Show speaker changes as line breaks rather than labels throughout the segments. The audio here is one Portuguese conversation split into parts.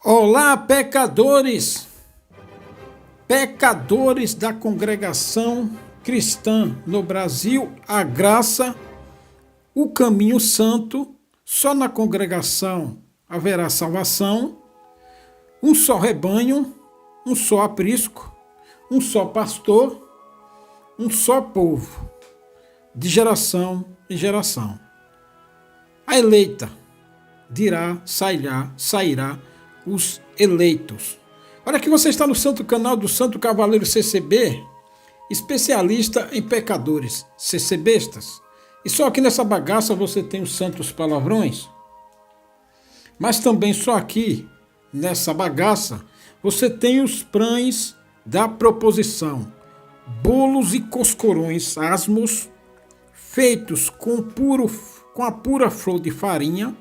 Olá, pecadores! Pecadores da congregação cristã no Brasil, a graça, o caminho santo, só na congregação haverá salvação, um só rebanho, um só aprisco, um só pastor, um só povo, de geração em geração. A eleita dirá, sairá os eleitos. Olha que você está no santo canal do Santo Cavaleiro CCB, especialista em pecadores, CCBistas. E só aqui nessa bagaça você tem os santos palavrões, mas também só aqui nessa bagaça você tem os prães da proposição, bolos e coscorões asmos, feitos com a pura flor de farinha,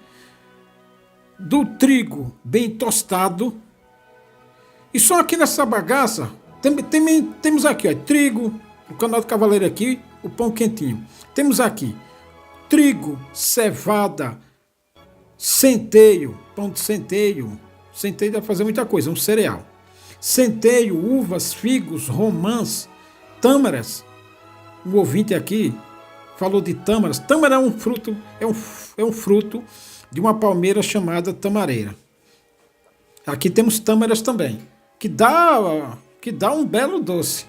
do trigo bem tostado. E só aqui nessa bagaça temos aqui, ó, trigo, o canal do Cavaleiro aqui, o pão quentinho. Temos aqui trigo, cevada, centeio, pão de centeio. Centeio dá pra fazer muita coisa, um cereal. Centeio, uvas, figos, romãs, tâmaras. O ouvinte aqui falou de tâmaras. Tâmara é um fruto, é um fruto de uma palmeira chamada tamareira. Aqui temos tâmaras também, que dá um belo doce.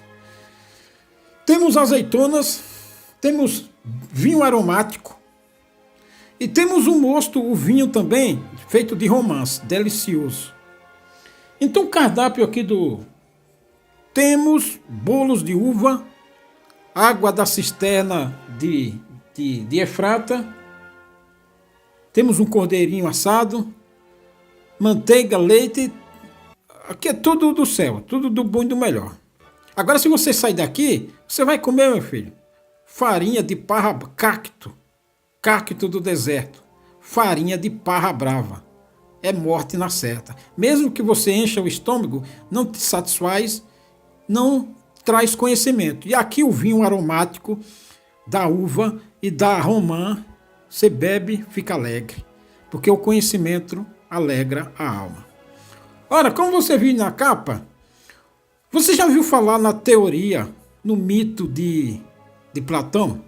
Temos azeitonas, temos vinho aromático e temos o mosto, o vinho também, feito de romãs, delicioso. Então o cardápio aqui temos bolos de uva, água da cisterna de Efrata, temos um cordeirinho assado, manteiga, leite, aqui é tudo do céu, tudo do bom e do melhor. Agora se você sair daqui, você vai comer, meu filho, farinha de parra, cacto do deserto, farinha de parra brava, é morte na certa. Mesmo que você encha o estômago, não te satisfaz, não traz conhecimento. E aqui o vinho aromático da uva e da romã, você bebe, fica alegre, porque o conhecimento alegra a alma. Ora, como você viu na capa, você já viu falar na teoria, no mito de Platão?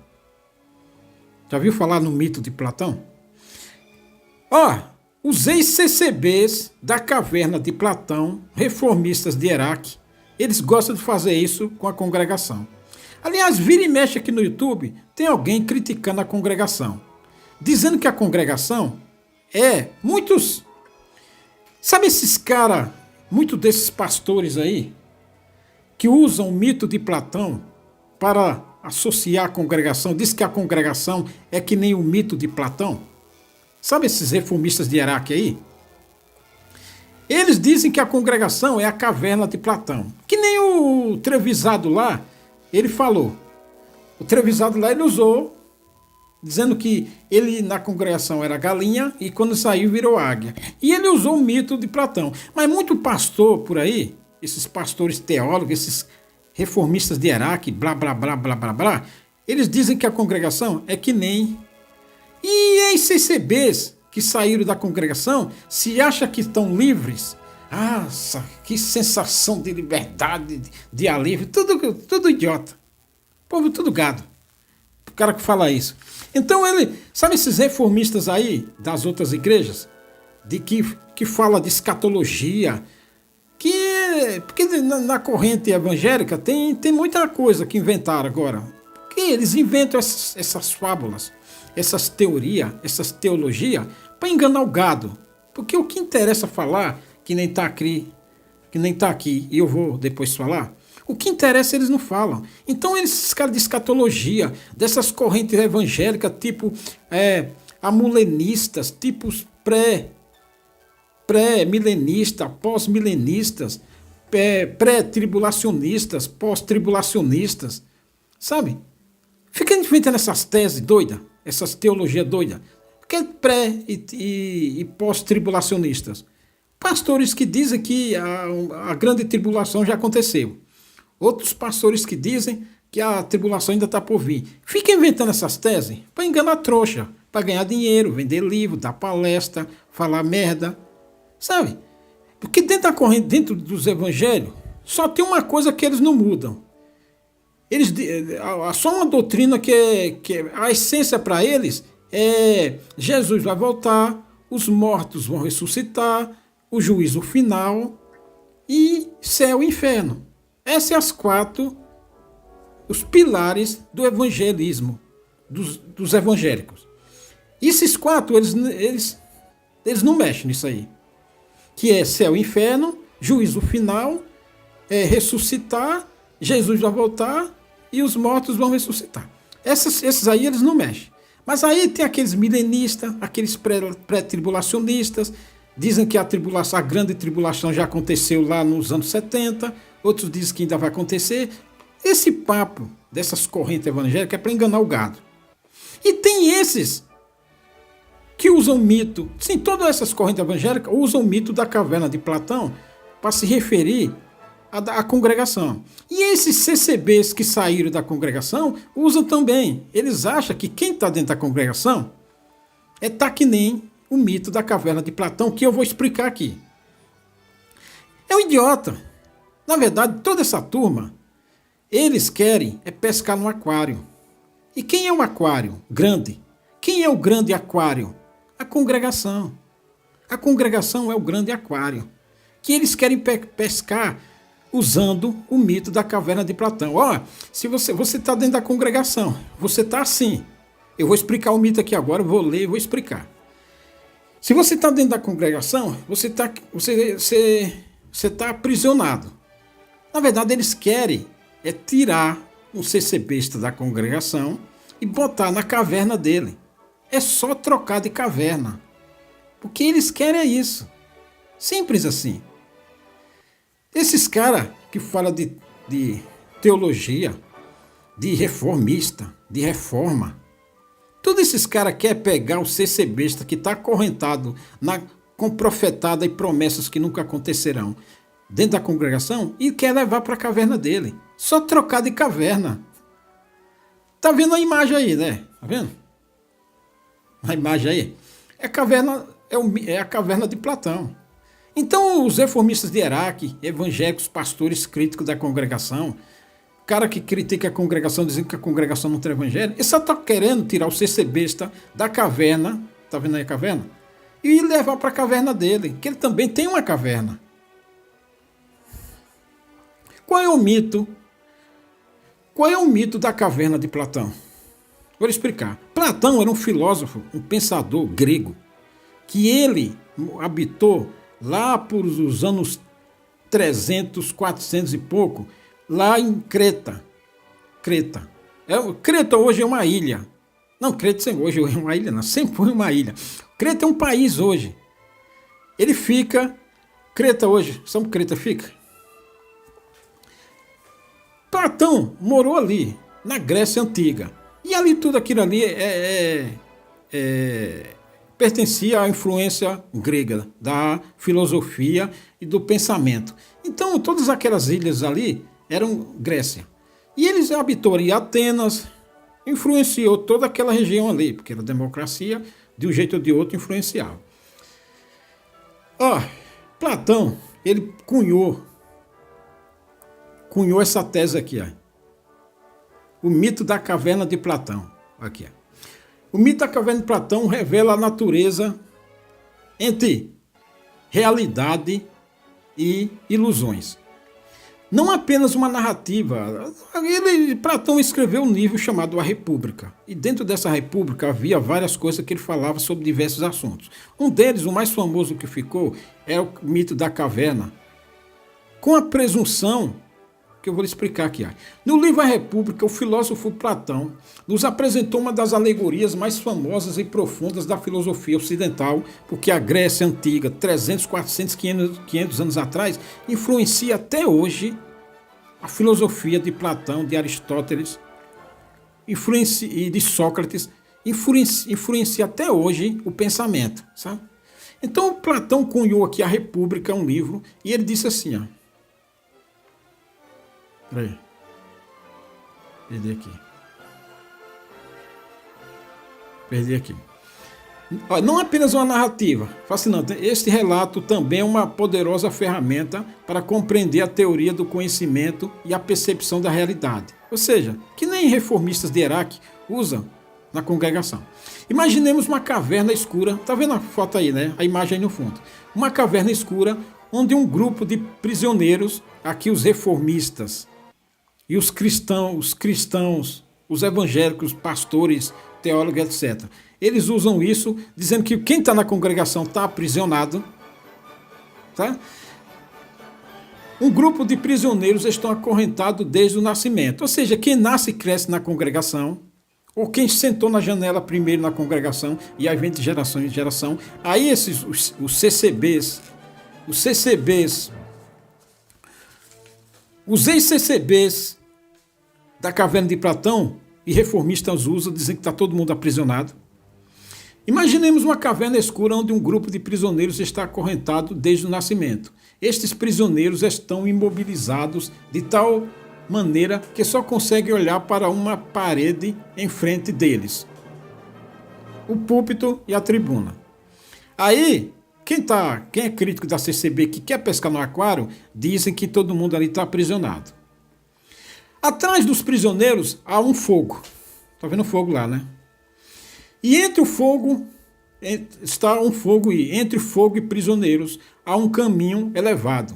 Já viu falar no mito de Platão? Os ex-CCBs da caverna de Platão, reformistas de Iraque, eles gostam de fazer isso com a congregação. Aliás, vira e mexe aqui no YouTube, tem alguém criticando a congregação, dizendo que a congregação muitos... Sabe esses caras, muitos desses pastores aí, que usam o mito de Platão para associar a congregação, diz que a congregação é que nem o mito de Platão? Sabe esses reformistas de Iraque aí? Eles dizem que a congregação é a caverna de Platão. Que nem o Trevisado lá, ele falou. O Trevisado lá ele usou, dizendo que ele na congregação era galinha e quando saiu virou águia. E ele usou o mito de Platão. Mas muito pastor por aí, esses pastores teólogos, esses reformistas de Iraque, blá, blá, blá, blá, blá, blá, eles dizem que a congregação é que nem... E ex-CCBs que saíram da congregação se acham que estão livres. Nossa, que sensação de liberdade, de alívio, tudo idiota. Povo tudo gado. O cara que fala isso. Então sabe esses reformistas aí das outras igrejas, que fala de escatologia, porque na corrente evangélica tem muita coisa que inventaram agora. Porque eles inventam essas fábulas, essas teorias, essas teologias, para enganar o gado. Porque o que interessa falar, que nem está aqui, e eu vou depois falar, o que interessa eles não falam. Então esses caras de escatologia, dessas correntes evangélicas, tipo amulenistas, tipos pré-milenistas, pós-milenistas, pré-tribulacionistas, pós-tribulacionistas, sabe? Fica inventando essas teses doidas, essas teologias doidas. Que é pré- e pós-tribulacionistas. Pastores que dizem que a grande tribulação já aconteceu. Outros pastores que dizem que a tribulação ainda está por vir. Fica inventando essas teses para enganar trouxa, para ganhar dinheiro, vender livro, dar palestra, falar merda. Sabe? Porque dentro da corrente, dentro dos evangelhos, só tem uma coisa que eles não mudam. Eles, há só uma doutrina que a essência para eles é Jesus vai voltar, os mortos vão ressuscitar, o juízo final e céu e inferno. Essas são as quatro, os pilares do evangelismo, dos evangélicos. E esses quatro, eles não mexem nisso aí. Que é céu e inferno, juízo final, ressuscitar, Jesus vai voltar e os mortos vão ressuscitar. Esses aí eles não mexem. Mas aí tem aqueles milenistas, aqueles pré-tribulacionistas, dizem que a grande tribulação já aconteceu lá nos anos 70, outros dizem que ainda vai acontecer. Esse papo dessas correntes evangélicas é para enganar o gado. E tem esses que usam mito, sim, todas essas correntes evangélicas usam o mito da caverna de Platão para se referir à congregação. E esses CCBs que saíram da congregação usam também. Eles acham que quem está dentro da congregação tá que nem o mito da caverna de Platão, que eu vou explicar aqui. É um idiota. Na verdade, toda essa turma, eles querem pescar no aquário. E quem é o aquário grande? Quem é o grande aquário? A congregação. A congregação é o grande aquário. Que eles querem pescar usando o mito da caverna de Platão. Ó, se você está dentro da congregação, você está assim. Eu vou explicar o mito aqui agora, eu vou ler e vou explicar. Se você está dentro da congregação, você tá aprisionado. Na verdade, eles querem tirar um CCBista da congregação e botar na caverna dele. É só trocar de caverna. Porque eles querem isso. Simples assim. Esses caras que falam de teologia, de reformista, de reforma, todos esses caras querem pegar o CCBista que está acorrentado com profetada e promessas que nunca acontecerão dentro da congregação e quer levar para a caverna dele. Só trocar de caverna. Tá vendo a imagem aí, né? Tá vendo? A imagem aí. É a caverna de Platão. Então, os reformistas de Iraque, evangélicos, pastores críticos da congregação, cara que critica a congregação, dizendo que a congregação não tem evangelho, ele só está querendo tirar o CCBista da caverna, tá vendo aí a caverna? E levar para a caverna dele, que ele também tem uma caverna. Qual é o mito? Qual é o mito da caverna de Platão? Vou explicar. Platão era um filósofo, um pensador grego, que ele habitou lá por os anos 300, 400 e pouco, lá em Creta. Creta hoje é uma ilha. Não, Creta hoje é uma ilha, não, sempre foi uma ilha. Creta é um país hoje. Ele fica... Creta hoje, sabe onde Creta fica? Platão morou ali, na Grécia Antiga. E ali tudo aquilo ali pertencia à influência grega, da filosofia e do pensamento. Então, todas aquelas ilhas ali eram Grécia. E eles habitou ali Atenas, influenciou toda aquela região ali, porque a democracia, de um jeito ou de outro, influenciava. Platão, ele cunhou essa tese aqui, ó. O mito da caverna de Platão. Aqui, ó. O mito da caverna de Platão revela a natureza entre realidade e ilusões. Não apenas uma narrativa. Platão escreveu um livro chamado A República. E dentro dessa República havia várias coisas que ele falava sobre diversos assuntos. Um deles, o mais famoso que ficou, é o mito da caverna. Com a presunção que eu vou lhe explicar aqui. No livro A República, o filósofo Platão nos apresentou uma das alegorias mais famosas e profundas da filosofia ocidental, porque a Grécia Antiga, 300, 400, 500 anos atrás, influencia até hoje a filosofia de Platão, de Aristóteles e de Sócrates, influencia até hoje o pensamento, sabe? Então, Platão cunhou aqui A República, um livro, e ele disse assim, ó. Peraí. Perdi aqui. Não apenas uma narrativa fascinante, este relato também é uma poderosa ferramenta para compreender a teoria do conhecimento e a percepção da realidade. Ou seja, que nem reformistas de Iraque usam na congregação. Imaginemos uma caverna escura, tá vendo a foto aí, né? A imagem aí no fundo. Uma caverna escura onde um grupo de prisioneiros, aqui os reformistas e os cristãos, os evangélicos, pastores, teólogos, etc. Eles usam isso dizendo que quem está na congregação está aprisionado. Tá? Um grupo de prisioneiros estão acorrentados desde o nascimento. Ou seja, quem nasce e cresce na congregação, ou quem sentou na janela primeiro na congregação, e aí vem de geração em geração, aí os CCBs, os ex-CCBs da caverna de Platão, e reformistas usam, dizem que está todo mundo aprisionado. Imaginemos uma caverna escura onde um grupo de prisioneiros está acorrentado desde o nascimento. Estes prisioneiros estão imobilizados de tal maneira que só conseguem olhar para uma parede em frente deles, o púlpito e a tribuna. Aí, quem é crítico da CCB que quer pescar no aquário, dizem que todo mundo ali está aprisionado. Atrás dos prisioneiros há um fogo. Está vendo o fogo lá, né? E entre o fogo, está um fogo, e entre fogo e prisioneiros há um caminho elevado.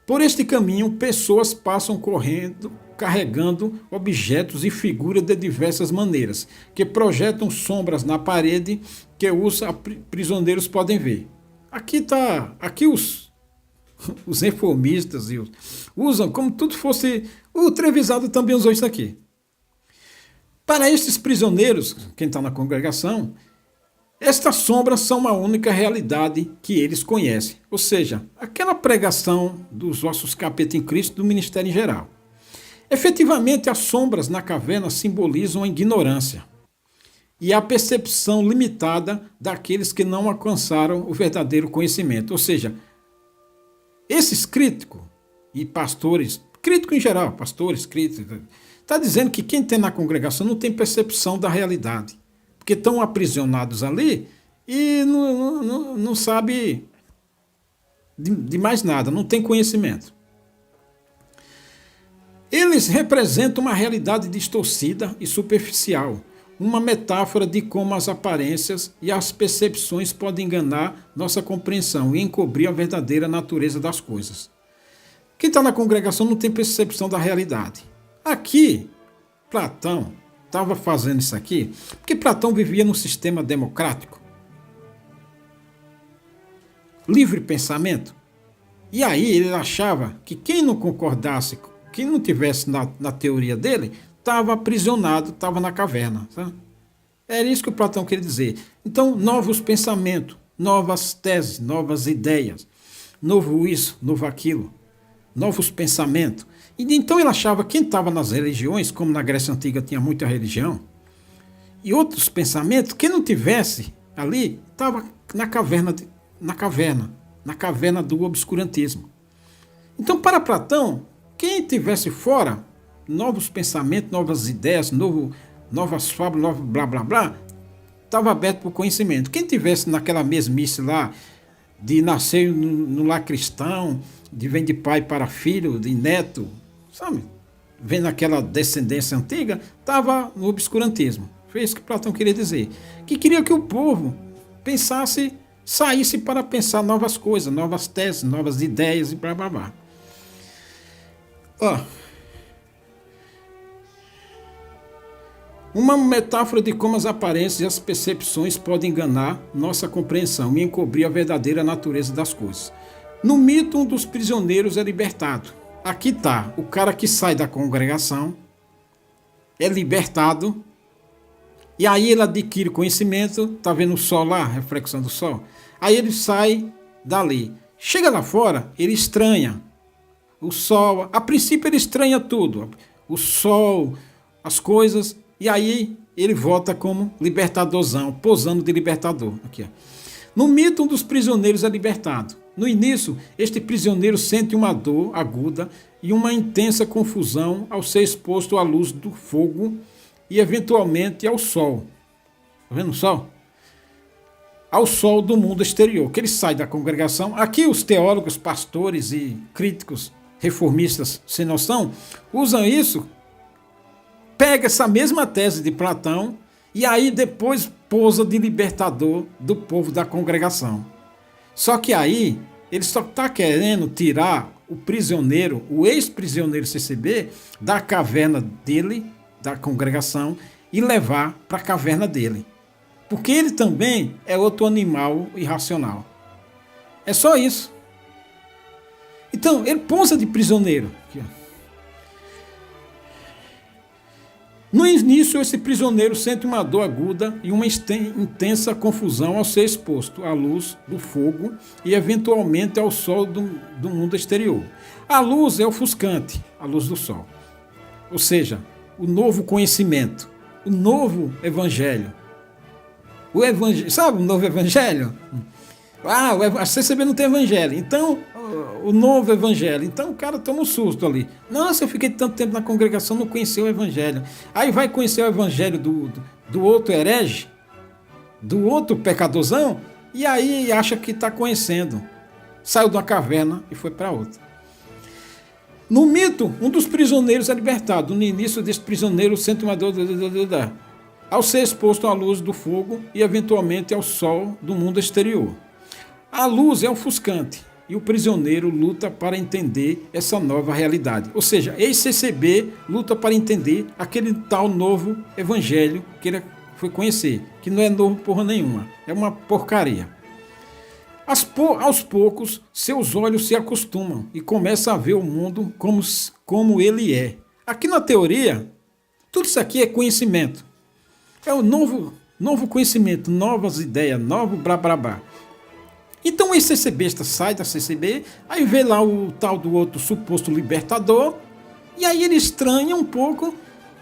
Por este caminho, pessoas passam correndo, carregando objetos e figuras de diversas maneiras, que projetam sombras na parede que os prisioneiros podem ver. Aqui os reformistas usam como tudo fosse. O Trevisado também usou isso aqui. Para estes prisioneiros, quem está na congregação, estas sombras são uma única realidade que eles conhecem. Ou seja, aquela pregação dos ossos capeta em Cristo do ministério em geral. Efetivamente, as sombras na caverna simbolizam a ignorância e a percepção limitada daqueles que não alcançaram o verdadeiro conhecimento. Ou seja, esses críticos e pastores, crítico em geral, pastores, críticos, está dizendo que quem tem na congregação não tem percepção da realidade, porque estão aprisionados ali e não sabe de mais nada, não tem conhecimento. Eles representam uma realidade distorcida e superficial, uma metáfora de como as aparências e as percepções podem enganar nossa compreensão e encobrir a verdadeira natureza das coisas. Quem está na congregação não tem percepção da realidade. Aqui, Platão estava fazendo isso aqui porque Platão vivia num sistema democrático, livre pensamento. E aí ele achava que quem não concordasse, quem não tivesse na teoria dele, estava aprisionado, estava na caverna. Sabe? Era isso que o Platão queria dizer. Então, novos pensamentos, novas teses, novas ideias, novo isso, novo aquilo, novos pensamentos. E então ele achava que quem estava nas religiões, como na Grécia Antiga tinha muita religião, e outros pensamentos, quem não tivesse ali, estava na caverna do obscurantismo. Então, para Platão, quem tivesse fora, novos pensamentos, novas ideias, novas fábulas, novo blá blá blá, estava aberto para o conhecimento. Quem tivesse naquela mesmice lá, de nascer no lar cristão, de vem de pai para filho, de neto, sabe? Vem naquela descendência antiga, estava no obscurantismo. Foi isso que Platão queria dizer. Que queria que o povo pensasse, saísse para pensar novas coisas, novas teses, novas ideias e blá blá blá. Uma metáfora de como as aparências e as percepções podem enganar nossa compreensão e encobrir a verdadeira natureza das coisas. No mito, um dos prisioneiros é libertado. Aqui está, o cara que sai da congregação é libertado e aí ele adquire conhecimento, está vendo o sol lá, a reflexão do sol? Aí ele sai dali. Chega lá fora, ele estranha o sol. A princípio ele estranha tudo, o sol, as coisas, e aí ele volta como libertadorzão, posando de libertador. Aqui, ó. No mito, um dos prisioneiros é libertado. No início, este prisioneiro sente uma dor aguda e uma intensa confusão ao ser exposto à luz do fogo e, eventualmente, ao sol. Está vendo o sol? ao sol do mundo exterior, que ele sai da congregação. Aqui os teólogos, pastores e críticos reformistas sem noção usam isso, pega essa mesma tese de Platão e aí depois posa de libertador do povo da congregação. Só que aí ele só está querendo tirar o prisioneiro, o ex-prisioneiro CCB, da caverna dele, da congregação, e levar para a caverna dele. Porque ele também é outro animal irracional. É só isso. Então, ele posa de prisioneiro. Aqui, ó. No início, esse prisioneiro sente uma dor aguda e uma intensa confusão ao ser exposto à luz do fogo e, eventualmente, ao sol do mundo exterior. A luz é ofuscante, a luz do sol. Ou seja, o novo conhecimento, o novo evangelho. O evangelho, sabe o novo evangelho? A CCB não tem evangelho. Então, o novo evangelho. Então o cara toma um susto ali. Nossa, eu fiquei tanto tempo na congregação, não conheci o evangelho. Aí vai conhecer o evangelho do outro herege, do outro pecadorzão, e aí acha que está conhecendo. Saiu de uma caverna e foi para outra. No mito, um dos prisioneiros é libertado. No início desse prisioneiro sente uma dor ao ser exposto à luz do fogo e eventualmente ao sol do mundo exterior. A luz é ofuscante e o prisioneiro luta para entender essa nova realidade. Ou seja, ex-CCB luta para entender aquele tal novo evangelho que ele foi conhecer, que não é novo porra nenhuma, é uma porcaria. Aos poucos, seus olhos se acostumam e começam a ver o mundo como ele é. Aqui na teoria, tudo isso aqui é conhecimento. É o novo conhecimento, novas ideias, novo blá. Então o ex-CCBista sai da CCB, aí vê lá o tal do outro suposto libertador, e aí ele estranha um pouco,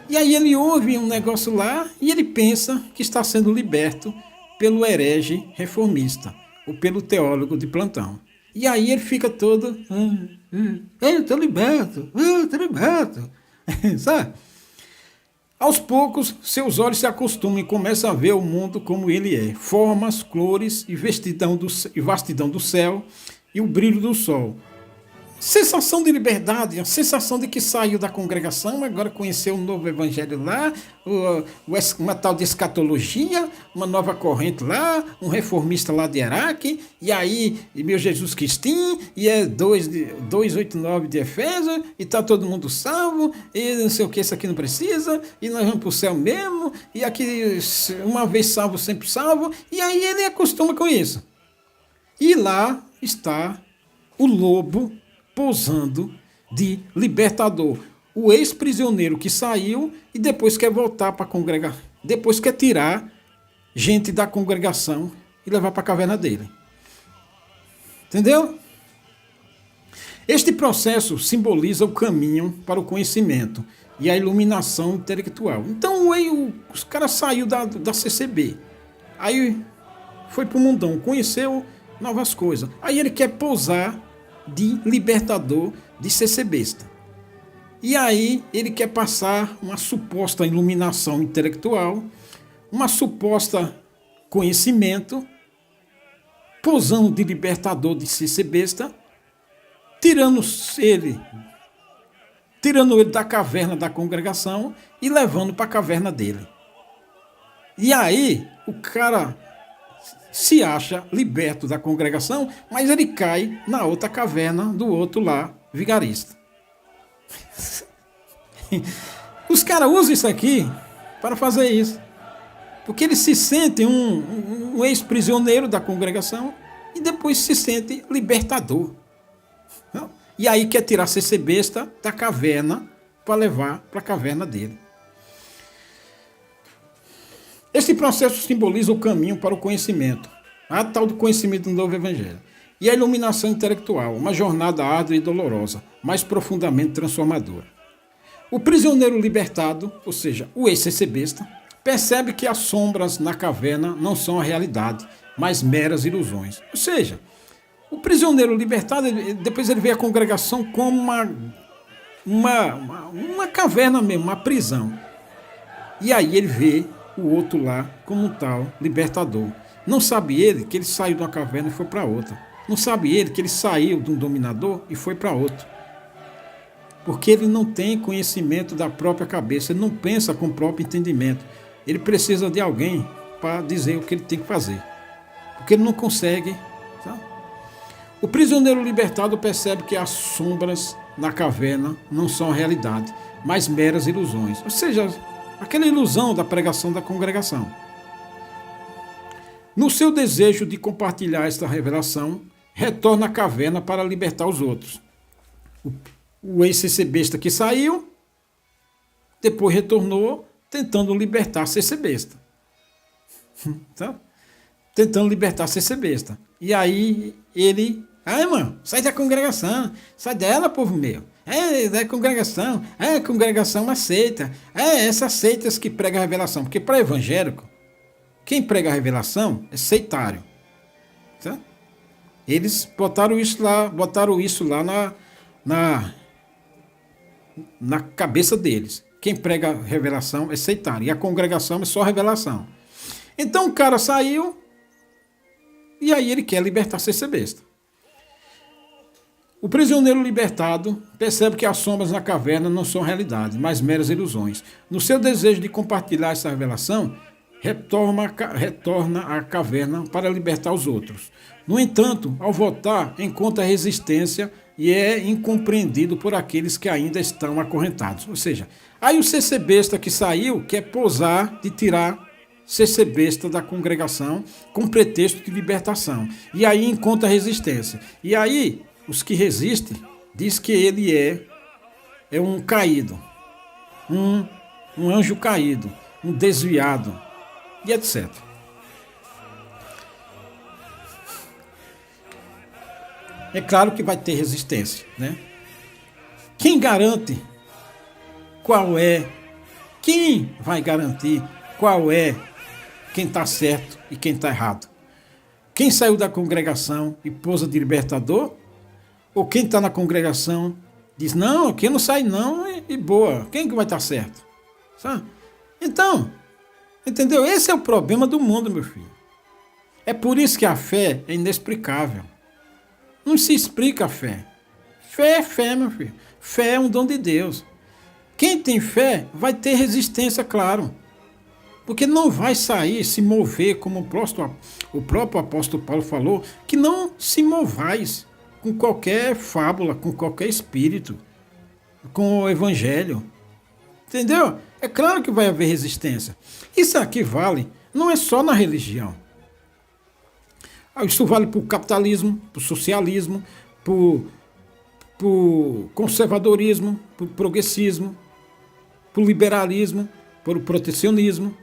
e aí ele ouve um negócio lá, e ele pensa que está sendo liberto pelo herege reformista, ou pelo teólogo de plantão. E aí ele fica todo, eu estou liberto, sabe? Aos poucos, seus olhos se acostumam e começam a ver o mundo como ele é. Formas, cores e vastidão do céu e o brilho do sol. Sensação de liberdade, a sensação de que saiu da congregação, agora conheceu um novo evangelho lá, uma tal de escatologia, uma nova corrente lá, um reformista lá de Iraque, e aí, meu Jesus Cristinho, e é 2:8:9 de Efésios, e tá todo mundo salvo, e não sei o que, isso aqui não precisa, e nós vamos pro céu mesmo, e aqui uma vez salvo, sempre salvo, e aí ele acostuma com isso. E lá está o lobo posando de libertador. O ex-prisioneiro que saiu e depois quer voltar para congregar, depois quer tirar gente da congregação e levar para a caverna dele. Entendeu? Este processo simboliza o caminho para o conhecimento e a iluminação intelectual. Então os caras saiu da CCB, aí foi para o mundão, conheceu novas coisas. Aí ele quer pousar de libertador de CCBista. E aí ele quer passar uma suposta iluminação intelectual, uma suposta conhecimento, posando de libertador de CCBista, tirando ele da caverna da congregação e levando para a caverna dele. E aí o cara se acha liberto da congregação, mas ele cai na outra caverna do outro lá, vigarista. Os caras usam isso aqui para fazer isso. Porque eles se sentem um ex-prisioneiro da congregação e depois se sente libertador. E aí quer tirar CCBista da caverna para levar para a caverna dele. Esse processo simboliza o caminho para o conhecimento, a tal do conhecimento do novo evangelho, e a iluminação intelectual, uma jornada árdua e dolorosa, mas profundamente transformadora. O prisioneiro libertado, ou seja, o ex-CCBista, percebe que as sombras na caverna não são a realidade, mas meras ilusões. Ou seja, o prisioneiro libertado, depois ele vê a congregação como uma caverna mesmo, uma prisão. E aí ele vê o outro lá como um tal libertador. Não sabe ele que ele saiu de uma caverna e foi para outra. Não sabe ele que ele saiu de um dominador e foi para outro. Porque ele não tem conhecimento da própria cabeça, ele não pensa com o próprio entendimento. Ele precisa de alguém para dizer o que ele tem que fazer. Porque ele não consegue. Sabe? O prisioneiro libertado percebe que as sombras na caverna não são a realidade, mas meras ilusões. Ou seja, aquela ilusão da pregação da congregação. No seu desejo de compartilhar esta revelação, retorna à caverna para libertar os outros. O ex-CC besta que saiu, depois retornou tentando libertar CC besta. Tá? Tentando libertar CC besta. E aí ele... irmão, sai da congregação, sai dela, povo meu. Da congregação, congregação uma seita. Essas seitas que pregam a revelação. Porque para evangélico, quem prega a revelação é seitário. Tá? Eles botaram isso lá na cabeça deles. Quem prega a revelação é seitário. E a congregação é só revelação. Então o cara saiu e aí ele quer libertar CC besta. O prisioneiro libertado percebe que as sombras na caverna não são realidade, mas meras ilusões. No seu desejo de compartilhar essa revelação, retorna à caverna para libertar os outros. No entanto, ao voltar, encontra resistência e é incompreendido por aqueles que ainda estão acorrentados. Ou seja, aí o CC besta que saiu quer posar de tirar CC besta da congregação com pretexto de libertação. E aí encontra resistência. E aí os que resistem diz que ele é um caído, um anjo caído, um desviado e etc. É claro que vai ter resistência, né? Quem garante qual é? Quem vai garantir qual é quem está certo e quem está errado? Quem saiu da congregação e posa de libertador? Ou quem está na congregação diz, não, aqui não sai não e boa. Quem que vai estar certo? Sabe? Então, entendeu? Esse é o problema do mundo, meu filho. É por isso que a fé é inexplicável. Não se explica a fé. Fé é fé, meu filho. Fé é um dom de Deus. Quem tem fé vai ter resistência, claro. Porque não vai sair, se mover, como o próprio apóstolo Paulo falou, que não se movais com qualquer fábula, com qualquer espírito, com o evangelho. Entendeu? É claro que vai haver resistência. Isso aqui vale, não é só na religião. Isso vale para o capitalismo, para o socialismo, para o conservadorismo, para o progressismo, para o liberalismo, para o protecionismo.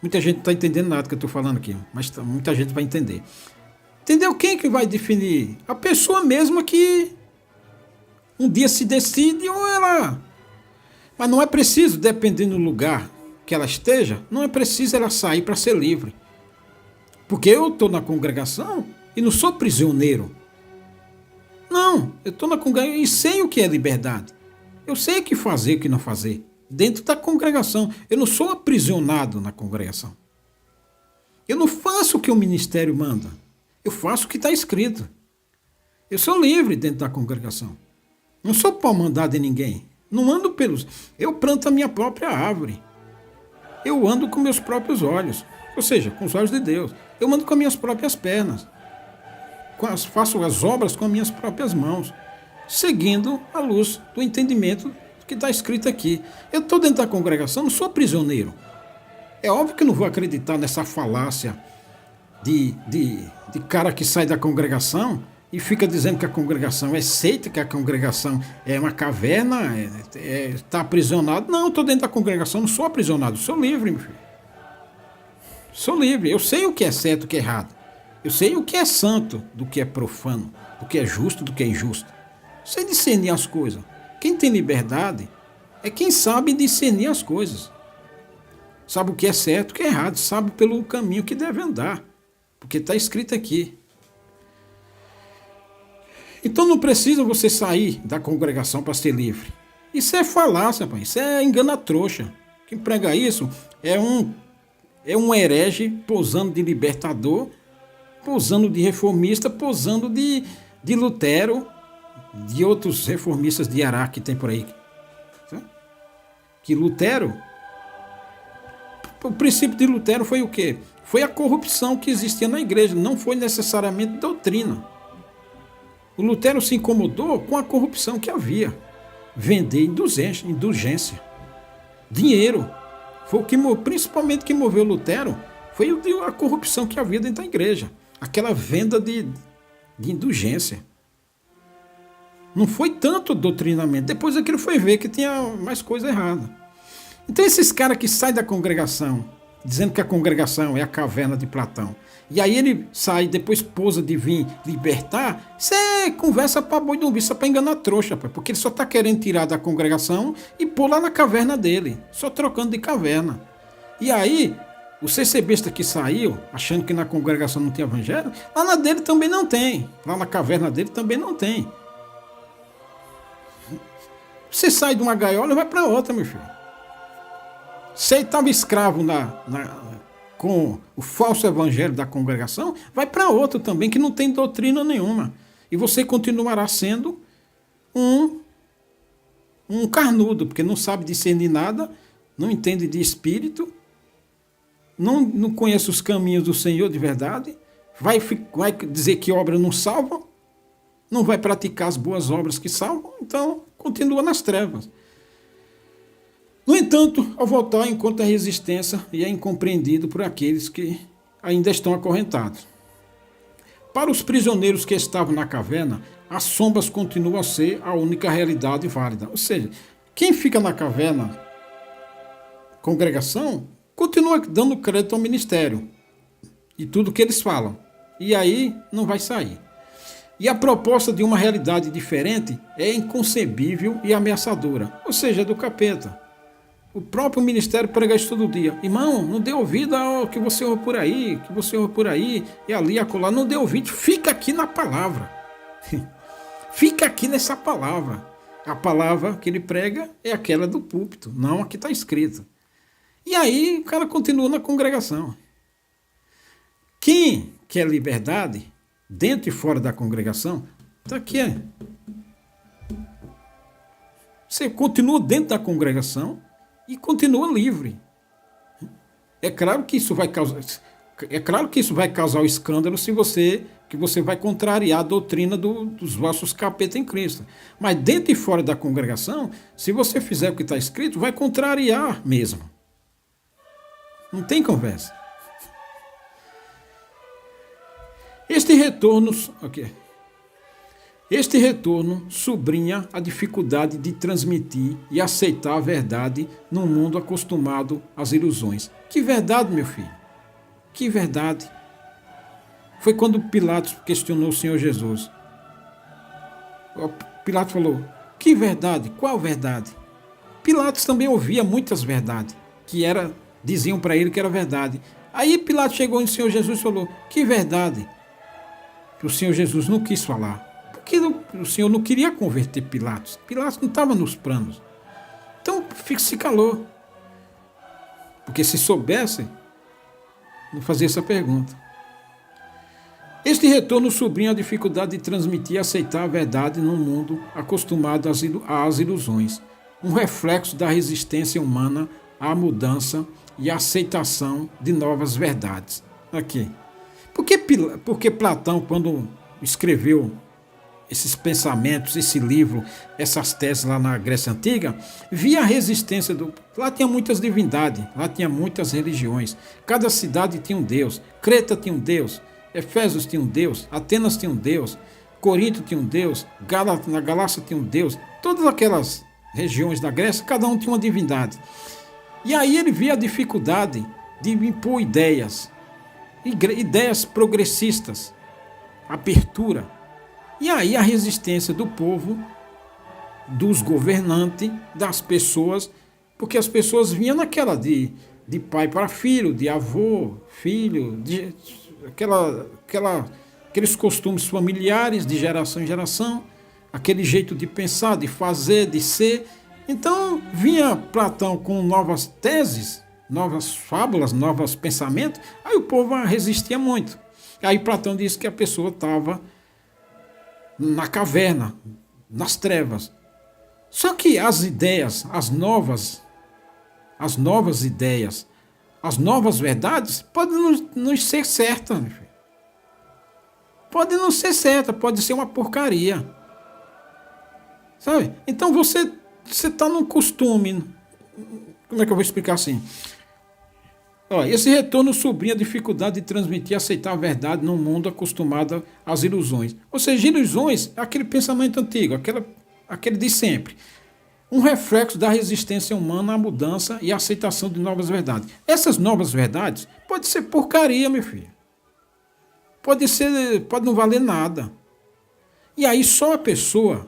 Muita gente não está entendendo nada que eu estou falando aqui, mas muita gente vai entender. Entendeu? Quem que vai definir? A pessoa mesma que um dia se decide ou ela... Mas não é preciso, dependendo do lugar que ela esteja, não é preciso ela sair para ser livre. Porque eu estou na congregação e não sou prisioneiro. Não, eu estou na congregação e sei o que é liberdade. Eu sei o que fazer e o que não fazer. Dentro da congregação. Eu não sou aprisionado na congregação. Eu não faço o que o ministério manda. Eu faço o que está escrito. Eu sou livre dentro da congregação. Não sou pau mandado de ninguém. Não ando pelos... Eu planto a minha própria árvore. Eu ando com meus próprios olhos. Ou seja, com os olhos de Deus. Eu ando com as minhas próprias pernas. Faço as obras com as minhas próprias mãos. Seguindo a luz do entendimento que está escrito aqui. Eu estou dentro da congregação, não sou prisioneiro. É óbvio que eu não vou acreditar nessa falácia de cara que sai da congregação e fica dizendo que a congregação é seita, que a congregação é uma caverna, está aprisionado. Não, eu estou dentro da congregação, não sou aprisionado, sou livre, meu filho. Sou livre, eu sei o que é certo e o que é errado. Eu sei o que é santo do que é profano, do que é justo do que é injusto. Sei discernir as coisas. Quem tem liberdade é quem sabe discernir as coisas. Sabe o que é certo e o que é errado, sabe pelo caminho que deve andar. Porque está escrito aqui. Então não precisa você sair da congregação para ser livre. Isso é falácia, rapaz. Isso é engana trouxa. Quem prega isso é é um herege posando de libertador, posando de reformista, posando de Lutero, de outros reformistas de Ará que tem por aí. Que Lutero, o princípio de Lutero foi o quê? Foi a corrupção que existia na igreja, não foi necessariamente doutrina. O Lutero se incomodou com a corrupção que havia. Vender indulgência, dinheiro. Foi o que, principalmente, que moveu Lutero, foi a corrupção que havia dentro da igreja. Aquela venda de indulgência. Não foi tanto doutrinamento. Depois aquilo foi ver que tinha mais coisa errada. Então esses caras que saem da congregação, dizendo que a congregação é a caverna de Platão, e aí ele sai, depois pousa de vir libertar, isso é conversa para boi dormir, só para enganar trouxa, porque ele só está querendo tirar da congregação e pôr lá na caverna dele, só trocando de caverna. E aí, o CCBista que saiu, achando que na congregação não tinha evangelho, lá na dele também não tem, lá na caverna dele também não tem. Você sai de uma gaiola e vai para outra, meu filho. Você estava escravo com o falso evangelho da congregação, vai para outro também, que não tem doutrina nenhuma. E você continuará sendo um carnudo, porque não sabe discernir nada, não entende de espírito, não conhece os caminhos do Senhor de verdade, vai dizer que obra não salva, não vai praticar as boas obras que salvam, então continua nas trevas. No entanto, ao voltar, encontra resistência e é incompreendido por aqueles que ainda estão acorrentados. Para os prisioneiros que estavam na caverna, as sombras continuam a ser a única realidade válida. Ou seja, quem fica na caverna, congregação, continua dando crédito ao ministério e tudo que eles falam. E aí não vai sair. E a proposta de uma realidade diferente é inconcebível e ameaçadora, ou seja, é do capeta. O próprio ministério prega isso todo dia. Irmão, não dê ouvido ao que você ouve por aí, e ali, acolá. Não dê ouvido, fica aqui na palavra. Fica aqui nessa palavra. A palavra que ele prega é aquela do púlpito, não a que está escrita. E aí o cara continua na congregação. Quem quer liberdade, dentro e fora da congregação, está aqui. Você continua dentro da congregação e continua livre. É claro que isso vai causar o escândalo se você vai contrariar a doutrina dos vossos capetas em Cristo. Mas dentro e fora da congregação, se você fizer o que está escrito, vai contrariar mesmo. Não tem conversa. Este retorno sublinha a dificuldade de transmitir e aceitar a verdade num mundo acostumado às ilusões. Que verdade, meu filho? Que verdade? Foi quando Pilatos questionou o Senhor Jesus. Pilatos falou, que verdade? Qual verdade? Pilatos também ouvia muitas verdades, diziam para ele que era verdade. Aí Pilatos chegou no Senhor Jesus e falou, que verdade? Que o Senhor Jesus não quis falar. Porque o Senhor não queria converter Pilatos. Pilatos não estava nos planos. Então, se calou. Porque se soubesse, não fazia essa pergunta. Este retorno sublinha a dificuldade de transmitir e aceitar a verdade num mundo acostumado às ilusões. Um reflexo da resistência humana à mudança e à aceitação de novas verdades. Aqui. Porque Platão, quando escreveu esses pensamentos, esse livro, essas teses lá na Grécia Antiga, via a resistência Lá tinha muitas divindades, lá tinha muitas religiões. Cada cidade tinha um deus. Creta tinha um deus, Efésios tinha um deus, Atenas tinha um deus, Corinto tinha um deus, na Galácia tinha um deus. Todas aquelas regiões da Grécia, cada um tinha uma divindade. E aí ele via a dificuldade de impor ideias progressistas, abertura. E aí a resistência do povo, dos governantes, das pessoas, porque as pessoas vinham naquela de pai para filho, de avô, filho, aqueles costumes familiares de geração em geração, aquele jeito de pensar, de fazer, de ser. Então vinha Platão com novas teses novas fábulas, novos pensamentos, aí o povo resistia muito. Aí Platão disse que a pessoa estava na caverna, nas trevas. Só que as ideias, as novas ideias, as novas verdades podem não ser certas, meu filho. Pode não ser certa, pode ser uma porcaria. Sabe? Então você está num costume. Como é que eu vou explicar assim? Olha, esse retorno sublinha a dificuldade de transmitir e aceitar a verdade num mundo acostumado às ilusões. Ou seja, ilusões é aquele pensamento antigo, aquele de sempre. Um reflexo da resistência humana à mudança e à aceitação de novas verdades. Essas novas verdades pode ser porcaria, meu filho. Pode não valer nada. E aí só a pessoa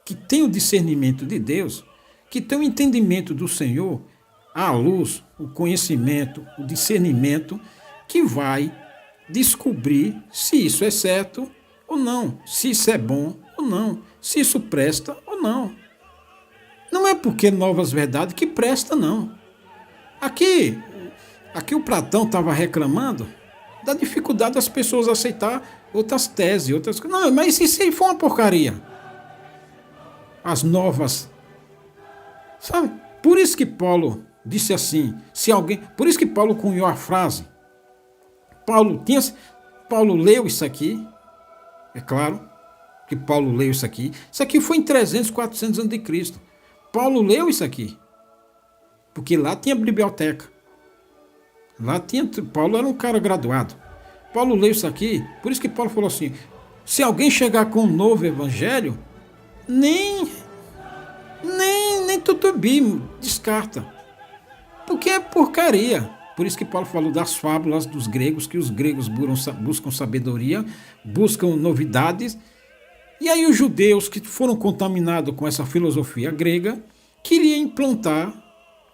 que tem o discernimento de Deus, que tem o entendimento do Senhor, a luz, o conhecimento, o discernimento, que vai descobrir se isso é certo ou não, se isso é bom ou não, se isso presta ou não. Não é porque novas verdades que presta, não. Aqui o Platão estava reclamando da dificuldade das pessoas aceitar outras teses, outras coisas. Não, mas isso aí foi uma porcaria. As novas, sabe? Por isso que Paulo disse assim, por isso que Paulo cunhou a frase. Paulo leu isso aqui, é claro que Paulo leu isso aqui. Isso aqui foi em 300, 400 anos de Cristo. Paulo leu isso aqui, porque lá tinha biblioteca. Paulo era um cara graduado. Paulo leu isso aqui, por isso que Paulo falou assim, se alguém chegar com um novo evangelho, nem tutubi, descarta. Porque é porcaria. Por isso que Paulo falou das fábulas dos gregos, que os gregos buscam sabedoria, buscam novidades. E aí os judeus que foram contaminados com essa filosofia grega, queriam implantar,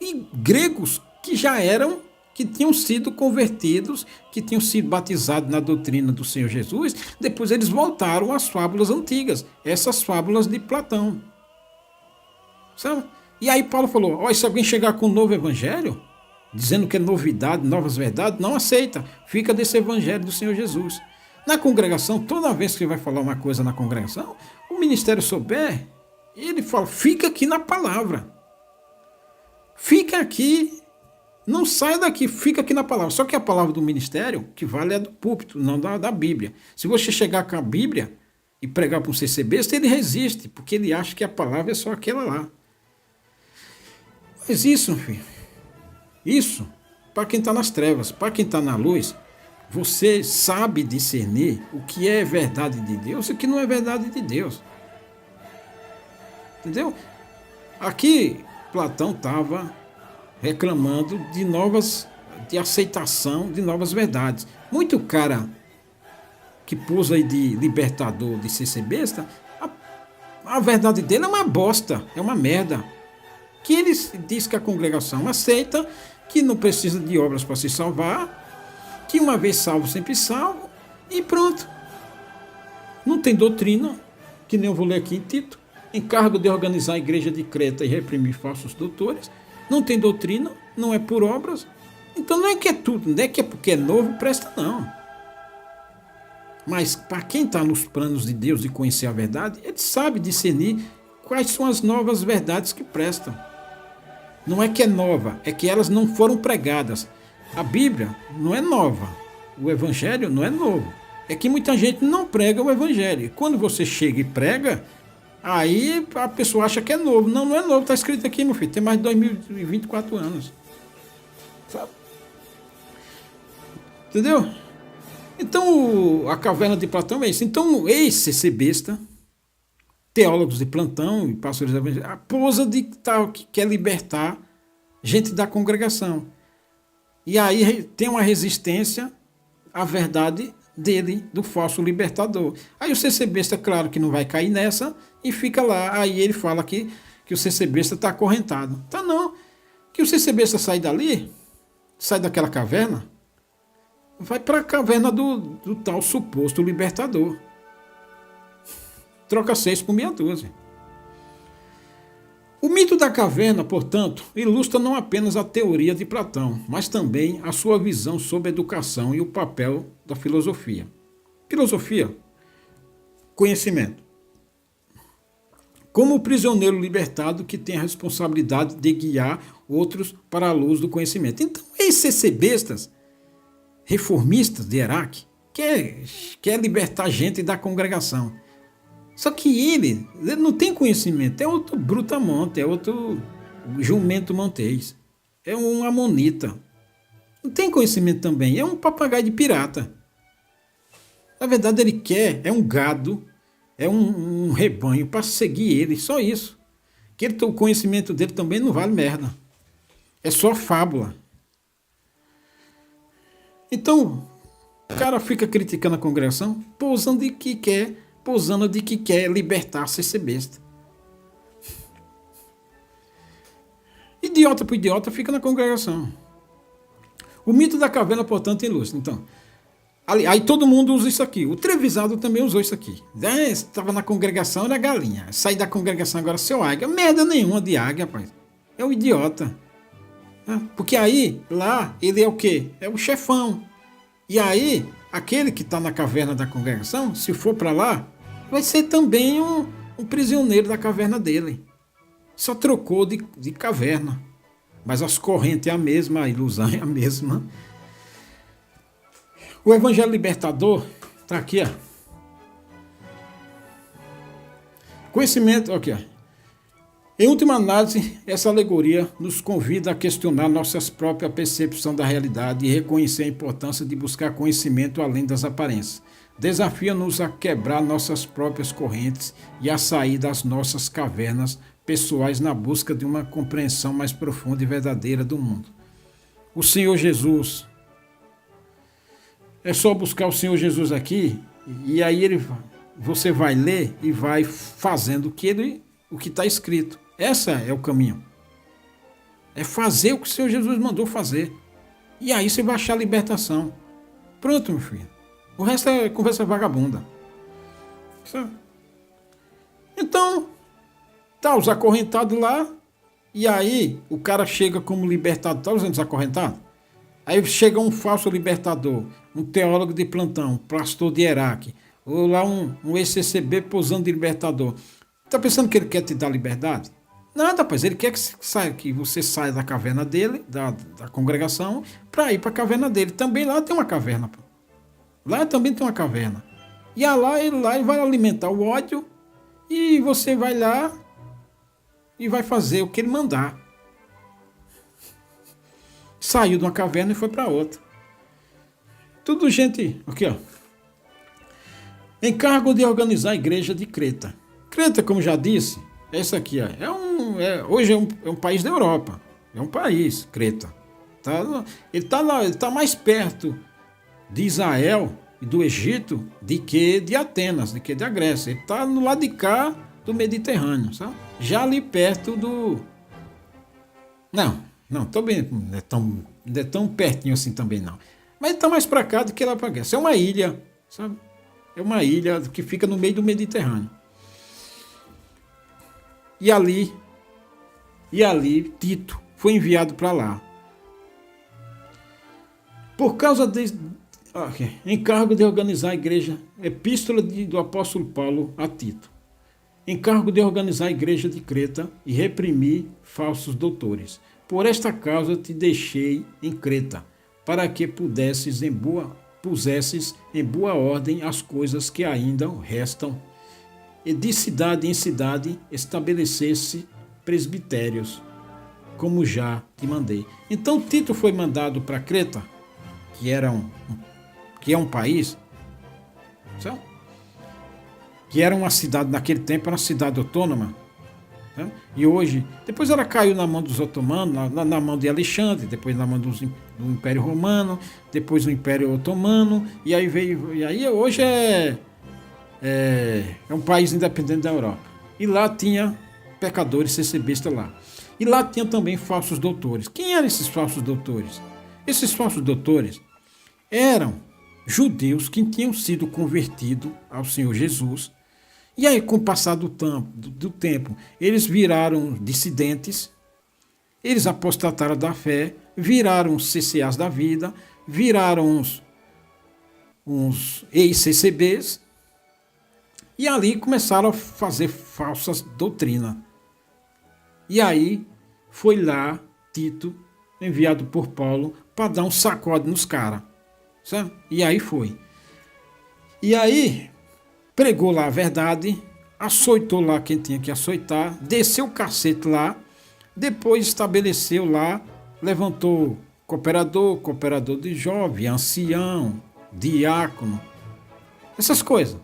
e gregos que tinham sido convertidos, que tinham sido batizados na doutrina do Senhor Jesus, depois eles voltaram às fábulas antigas, essas fábulas de Platão. Sabe? E aí Paulo falou, se alguém chegar com um novo evangelho, dizendo que é novidade, novas verdades, não aceita, fica desse evangelho do Senhor Jesus. Na congregação, toda vez que vai falar uma coisa na congregação, o ministério souber, ele fala, fica aqui na palavra. Fica aqui, não saia daqui, fica aqui na palavra. Só que a palavra do ministério, que vale é do púlpito, não da Bíblia. Se você chegar com a Bíblia e pregar para um CCBista, ele resiste, porque ele acha que a palavra é só aquela lá. Mas isso, filho, isso, para quem está nas trevas, para quem está na luz, você sabe discernir o que é verdade de Deus e o que não é verdade de Deus. Entendeu? Aqui, Platão estava reclamando de aceitação de novas verdades. Muito cara que pôs aí de libertador, de ser besta, a verdade dele é uma bosta, é uma merda. Que ele diz que a congregação aceita, que não precisa de obras para se salvar, que uma vez salvo, sempre salvo, e pronto. Não tem doutrina, que nem eu vou ler aqui em Tito, encargo de organizar a igreja de Creta e reprimir falsos doutores, não tem doutrina, não é por obras, então não é que é tudo, não é que é porque é novo, presta não. Mas para quem está nos planos de Deus e conhecer a verdade, ele sabe discernir quais são as novas verdades que prestam. Não é que é nova, é que elas não foram pregadas. A Bíblia não é nova, o Evangelho não é novo. É que muita gente não prega o Evangelho. E quando você chega e prega, aí a pessoa acha que é novo. Não, não é novo, está escrito aqui, meu filho, tem mais de 2024 anos. Sabe? Entendeu? Então, a caverna de Platão é isso. Então, esse besta, teólogos de plantão e pastores evangélicos, a pousa de tal que quer libertar gente da congregação. E aí tem uma resistência à verdade dele, do falso libertador. Aí o CCBista, claro que não vai cair nessa, e fica lá. Aí ele fala que o CCBista está acorrentado. Tá não. Que o CCBista sai dali, sai daquela caverna, vai para a caverna do tal suposto libertador. Troca 6 por meia dúzia. mito da caverna, portanto, ilustra não apenas a teoria de Platão, mas também a sua visão sobre a educação e o papel da filosofia. Filosofia, conhecimento. Como o prisioneiro libertado que tem a responsabilidade de guiar outros para a luz do conhecimento. Então, esses bestas, reformistas de Iraque, quer libertar gente da congregação. Só que ele não tem conhecimento, é outro brutamonte, é outro jumento montês, é um amonita. Não tem conhecimento também, é um papagaio de pirata. Na verdade ele é um gado, é um rebanho para seguir ele, só isso. Que o conhecimento dele também não vale merda, é só fábula. Então, o cara fica criticando a congregação, pousando de que quer libertar-se esse besta. Idiota por idiota fica na congregação. O mito da caverna, portanto, ilustra. Então, aí todo mundo usa isso aqui. O Trevisado também usou isso aqui. Estava na congregação, era galinha. Sai da congregação agora, seu águia. Merda nenhuma de águia, rapaz. É um idiota. Porque aí, lá, ele é o quê? É o chefão. E aí, aquele que está na caverna da congregação, se for para lá, vai ser também um prisioneiro da caverna dele. Só trocou de caverna. Mas as correntes é a mesma, a ilusão é a mesma. O Evangelho Libertador está aqui, ó. Conhecimento, aqui, ó. Em última análise, essa alegoria nos convida a questionar nossa própria percepção da realidade e reconhecer a importância de buscar conhecimento além das aparências. Desafia-nos a quebrar nossas próprias correntes e a sair das nossas cavernas pessoais na busca de uma compreensão mais profunda e verdadeira do mundo. O Senhor Jesus. É só buscar o Senhor Jesus aqui e aí você vai ler e vai fazendo o que está escrito. Esse é o caminho. É fazer o que o Senhor Jesus mandou fazer. E aí você vai achar a libertação. Pronto, meu filho. O resto é conversa vagabunda. Então, tá os acorrentados lá, e aí o cara chega como libertador. Tá usando os acorrentados? Aí chega um falso libertador, um teólogo de plantão, um pastor de Iraque, ou lá um ECCB posando de libertador. Tá pensando que ele quer te dar liberdade? Nada, rapaz, ele quer que você saia da caverna dele, da congregação, para ir para a caverna dele. Também lá tem uma caverna. Lá também tem uma caverna. E ele vai alimentar o ódio e você vai lá e vai fazer o que ele mandar. Saiu de uma caverna e foi para outra. Tudo gente... Aqui, ó. Encargo de organizar a igreja de Creta. Creta, como já disse, é isso aqui, ó. Hoje é um país da Europa. É um país, Creta. Ele está mais perto de Israel e do Egito de que de Atenas, de que da Grécia. Ele está no lado de cá do Mediterrâneo, sabe? Já ali perto do... Não, também não é tão pertinho assim também não. Mas ele está mais para cá do que lá para Grécia. É uma ilha, sabe? É uma ilha que fica no meio do Mediterrâneo. E ali Tito foi enviado para lá. Por causa encargo de organizar a igreja, epístola do apóstolo Paulo a Tito. Encargo de organizar a igreja de Creta e reprimir falsos doutores. Por esta causa te deixei em Creta, para que pusesses em boa ordem as coisas que ainda restam, e de cidade em cidade estabelecesse presbitérios, como já te mandei. Então Tito foi mandado para Creta, que é um país, sabe? Que era uma cidade, naquele tempo era uma cidade autônoma, né? E hoje, depois ela caiu na mão dos otomanos, na mão de Alexandre, depois na mão do Império Romano, depois do Império Otomano, e aí hoje é um país independente da Europa. E lá tinha pecadores, CCBistas lá. E lá tinha também falsos doutores. Quem eram esses falsos doutores? Esses falsos doutores eram judeus que tinham sido convertidos ao Senhor Jesus E aí, com o passar do tempo, eles viraram dissidentes, eles apostataram da fé, viraram os CCAs da vida, viraram uns ex-CCBs, e ali começaram a fazer falsas doutrinas. E aí foi lá Tito, enviado por Paulo, para dar um sacode nos caras. E aí foi. E aí pregou lá a verdade, açoitou lá quem tinha que açoitar, desceu o cacete lá, depois estabeleceu lá, levantou cooperador de jovem, ancião, diácono, essas coisas.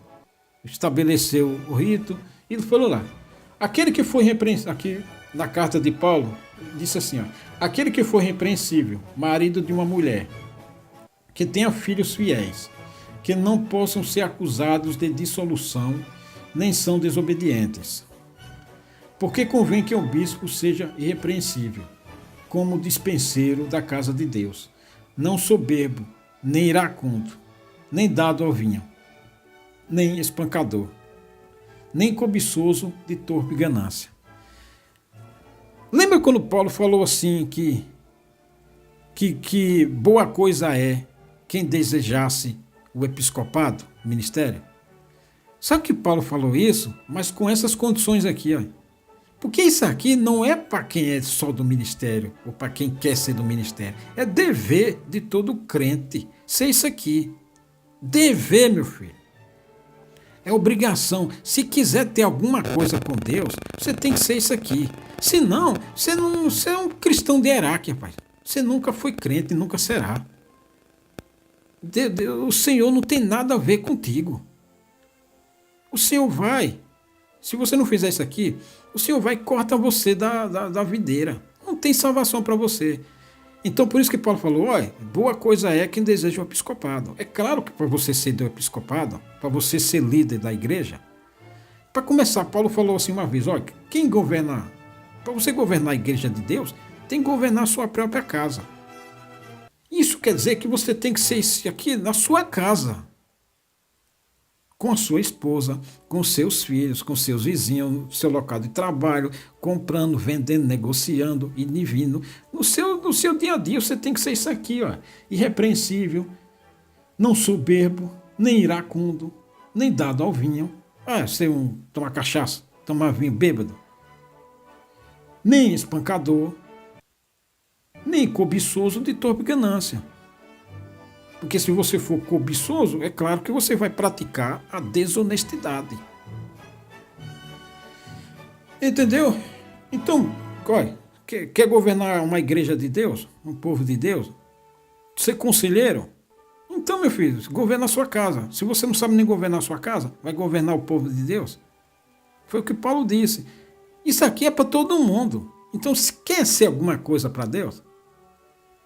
Estabeleceu o rito e ele falou lá. Aquele que foi repreensível, aqui na carta de Paulo, disse assim, ó, aquele que foi repreensível, marido de uma mulher, que tenha filhos fiéis, que não possam ser acusados de dissolução, nem são desobedientes. Porque convém que o bispo seja irrepreensível, como dispenseiro da casa de Deus, não soberbo, nem iracundo, nem dado ao vinho, nem espancador, nem cobiçoso de torpe ganância. Lembra quando Paulo falou assim que boa coisa é quem desejasse o episcopado, o ministério? Sabe que Paulo falou isso, mas com essas condições aqui, ó. Porque isso aqui não é para quem é só do ministério, ou para quem quer ser do ministério. É dever de todo crente ser isso aqui. Dever, meu filho. É obrigação. Se quiser ter alguma coisa com Deus, você tem que ser isso aqui. Senão, você é um cristão de Heráque, rapaz. Você nunca foi crente e nunca será. O Senhor não tem nada a ver contigo. O Senhor vai. Se você não fizer isso aqui, o Senhor vai e corta você da videira. Não tem salvação para você. Então, por isso que Paulo falou, olha, boa coisa é quem deseja o episcopado. É claro que para você ser do episcopado, para você ser líder da igreja, para começar, Paulo falou assim uma vez, olha, quem governa, para você governar a igreja de Deus, tem que governar a sua própria casa. Isso quer dizer que você tem que ser isso aqui na sua casa. Com a sua esposa, com seus filhos, com seus vizinhos, no seu local de trabalho, comprando, vendendo, negociando e vindo. No seu dia a dia você tem que ser isso aqui, ó, irrepreensível, não soberbo, nem iracundo, nem dado ao vinho. Tomar cachaça, tomar vinho bêbado. Nem espancador, nem cobiçoso de torpe ganância. Porque se você for cobiçoso, é claro que você vai praticar a desonestidade. Entendeu? Então, quer governar uma igreja de Deus, um povo de Deus? Ser conselheiro? Então, meu filho, governa a sua casa. Se você não sabe nem governar a sua casa, vai governar o povo de Deus? Foi o que Paulo disse. Isso aqui é para todo mundo. Então, se quer ser alguma coisa para Deus,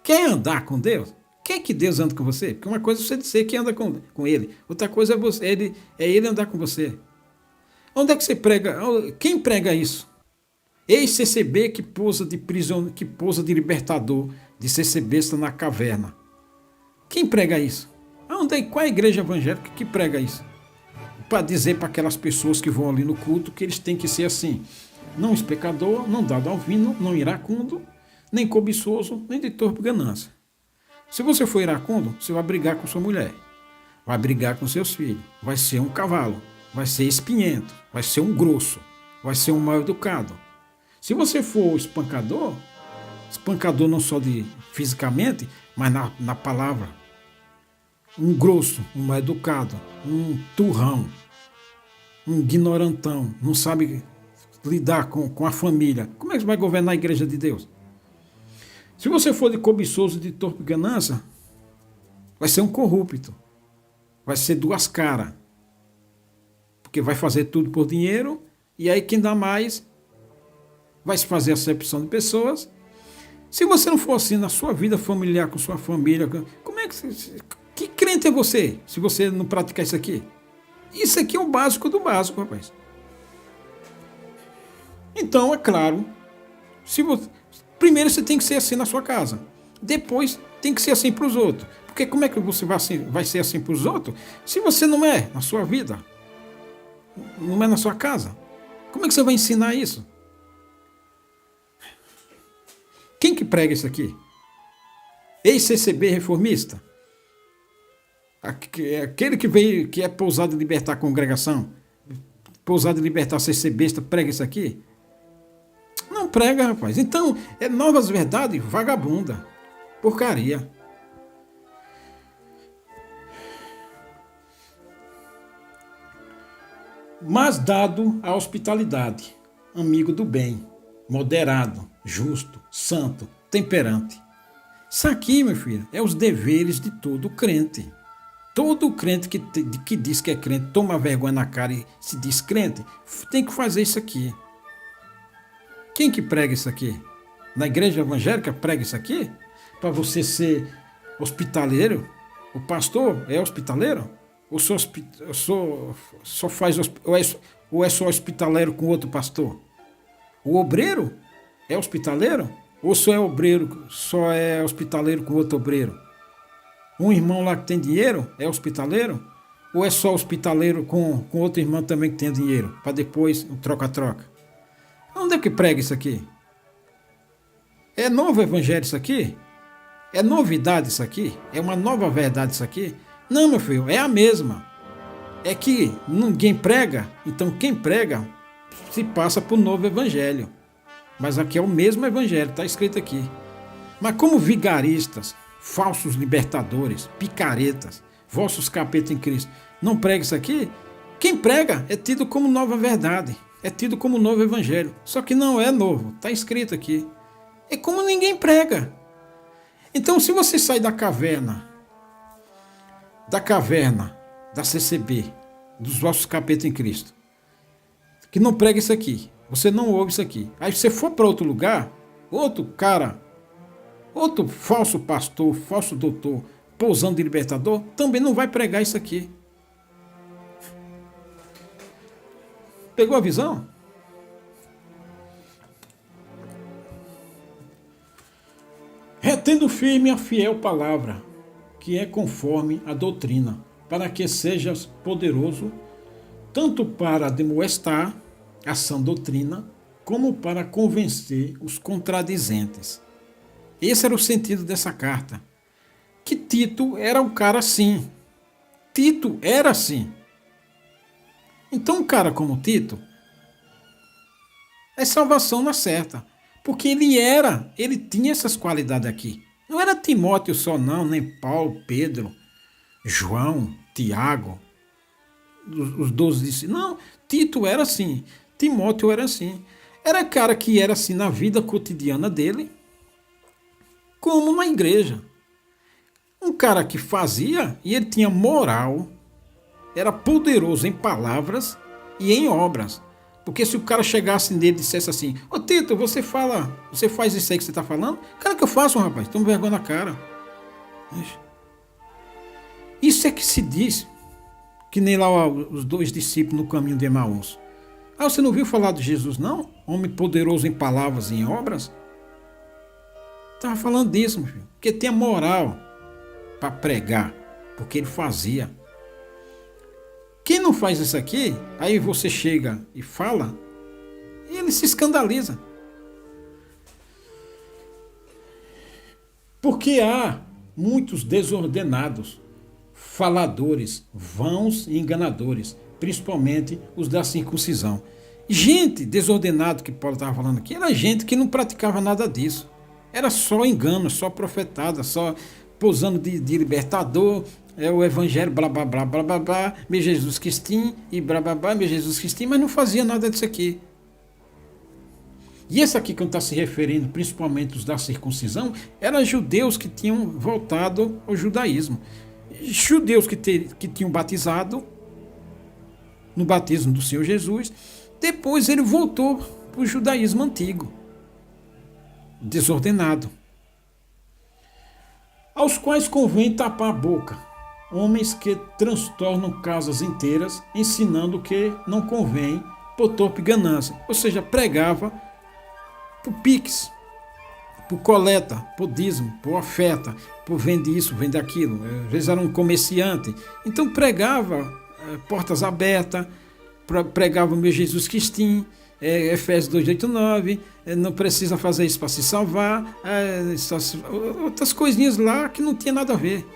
quer andar com Deus, quer que Deus ande com você? Porque uma coisa é você dizer que anda com Ele, outra coisa é Ele andar com você. Onde é que você prega? Quem prega isso? Ex-CCB que pousa de libertador, de CCB está na caverna. Quem prega isso? Qual é a igreja evangélica que prega isso? Para dizer para aquelas pessoas que vão ali no culto que eles têm que ser assim, não pecador, não dado ao vinho, não iracundo, nem cobiçoso, nem de torpe ganância. Se você for iracundo, você vai brigar com sua mulher, vai brigar com seus filhos, vai ser um cavalo, vai ser espinhento, vai ser um grosso, vai ser um mal educado. Se você for espancador não só fisicamente, mas na palavra, um grosso, um mal educado, um turrão, um ignorantão, não sabe lidar com a família, como é que você vai governar a igreja de Deus? Se você for de cobiçoso, de torpe ganância, vai ser um corrupto. Vai ser duas caras. Porque vai fazer tudo por dinheiro, e aí quem dá mais vai se fazer acepção de pessoas. Se você não for assim na sua vida familiar, com sua família, como é que crente é você, se você não praticar isso aqui? Isso aqui é o básico do básico, rapaz. Então, é claro, primeiro você tem que ser assim na sua casa. Depois tem que ser assim para os outros. Porque como é que você vai ser assim para os outros se você não é na sua vida? não é na sua casa. Como é que você vai ensinar isso? Quem que prega isso aqui? Ex-CCB reformista? Aquele que veio, que é pousado de libertar a congregação, pousado de libertar a CCBista, prega isso aqui? Não prega, rapaz. Então, é novas verdades, vagabunda, porcaria. Mas dado a hospitalidade, amigo do bem, moderado, justo, santo, temperante. Isso aqui, meu filho, é os deveres de todo crente. Todo crente que diz que é crente, toma vergonha na cara e se diz crente, tem que fazer isso aqui. Quem que prega isso aqui? Na igreja evangélica prega isso aqui? Para você ser hospitaleiro? O pastor é hospitaleiro? Ou é só hospitaleiro com outro pastor? O obreiro é hospitaleiro? Ou só é obreiro, só é hospitaleiro com outro obreiro? Um irmão lá que tem dinheiro é hospitaleiro? Ou é só hospitaleiro com outro irmão também que tem dinheiro? Para depois um troca-troca. Onde é que prega isso aqui? É novo evangelho isso aqui? É novidade isso aqui? É uma nova verdade isso aqui? Não, meu filho, é a mesma. É que ninguém prega, então quem prega se passa por novo evangelho. Mas aqui é o mesmo evangelho, está escrito aqui. Mas como vigaristas, falsos libertadores, picaretas, vossos capetas em Cristo, não prega isso aqui? Quem prega é tido como nova verdade, é tido como novo evangelho. Só que não é novo, está escrito aqui. É como ninguém prega. Então, se você sai da caverna da CCB, dos vossos capetas em Cristo, que não prega isso aqui, você não ouve isso aqui. Aí você for para outro lugar, outro cara, outro falso pastor, falso doutor, pousando de libertador, também não vai pregar isso aqui. Pegou a visão? Retendo firme a fiel palavra, que é conforme a doutrina, para que sejas poderoso, tanto para demoestar a sã doutrina, como para convencer os contradizentes. Esse era o sentido dessa carta. Que Tito era um cara assim. Tito era assim. Então um cara como Tito é salvação na certa. Porque ele tinha essas qualidades aqui. Não era Timóteo só não, nem Paulo, Pedro, João, Tiago, os 12 discípulos. Não, Tito era assim, Timóteo era assim. Era cara que era assim na vida cotidiana dele, como na igreja. Um cara que fazia e ele tinha moral, era poderoso em palavras e em obras. Porque se o cara chegasse nele e dissesse assim, ô Tito, você faz isso aí que você está falando? Cara, que eu faço, rapaz? Toma vergonha na cara. Isso é que se diz, que nem lá os 2 discípulos no caminho de Emaús. Ah, você não ouviu falar de Jesus, não? Homem poderoso em palavras e em obras? Estava falando disso, meu filho. Porque tinha moral para pregar, porque ele fazia. Quem não faz isso aqui, aí você chega e fala, e ele se escandaliza. Porque há muitos desordenados, faladores, vãos e enganadores, principalmente os da circuncisão. Gente desordenado que Paulo estava falando aqui, era gente que não praticava nada disso. Era só engano, só profetada, só posando de libertador, é o evangelho, blá, blá, blá, blá, blá, blá, meu Jesus Cristinho, e blá, blá, blá, meu Jesus Cristinho, mas não fazia nada disso aqui. E esse aqui que está se referindo, principalmente os da circuncisão, eram judeus que tinham voltado ao judaísmo. Judeus que tinham batizado no batismo do Senhor Jesus, depois ele voltou para o judaísmo antigo, desordenado. Aos quais convém tapar a boca, homens que transtornam casas inteiras, ensinando que não convém por torpe ganância. Ou seja, pregava por pix, por coleta, por dízimo, por oferta, por vende isso, vende aquilo. Às vezes era um comerciante. Então pregava portas abertas, pregava o meu Jesus Cristinho, Efésios 2:8-9, não precisa fazer isso para se salvar, outras coisinhas lá que não tinha nada a ver.